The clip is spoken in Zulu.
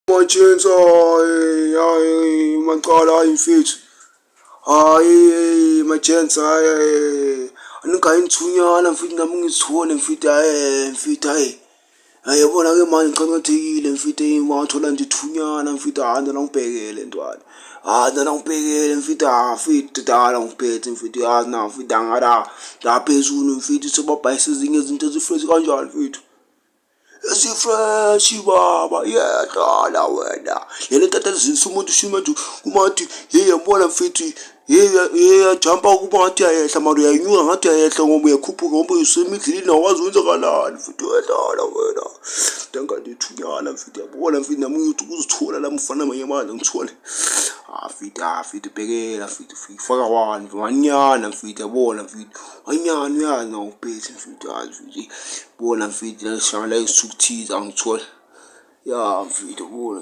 Mantshintsi hayi macala hayi mfethu hayi majentsi hayi aningayithunyana mfethu nami ngizithole mfethu hayi mfethu hayi yabona ke manje ngiqangathekile mfethu wathola nje ithunyana mfethu handa nangibhekele ntwana handa nangibhekele mfethu mfethu dala ngiphethe mfethu yazi na mfethu angada ngaphezulu mfethu sebabhayisa ezinye izinto ezifresh kanjani mfethu esifresh baba yedala wena yena tatalizisa umuntu shimentu kumathi hey yabona mfethu hey yajumpa kuba ngathi ayehla manje uyanyuka ngathi ayehla ngoba uyakhuphuka ngoba usemidlini awazi wenzakalani mfethu yedala wena dangadethunyana mfethu yabona mfethu nami ngithi ukuzithola la mfana manje manje ngithole mfethu bhekela mfethu faka wanyana mfethu yabona mfethu wanyana uyazi na uphethe mfethu yazi mfethu bona mfethu la shangala isukuthiza angithola ya mfethu yabona.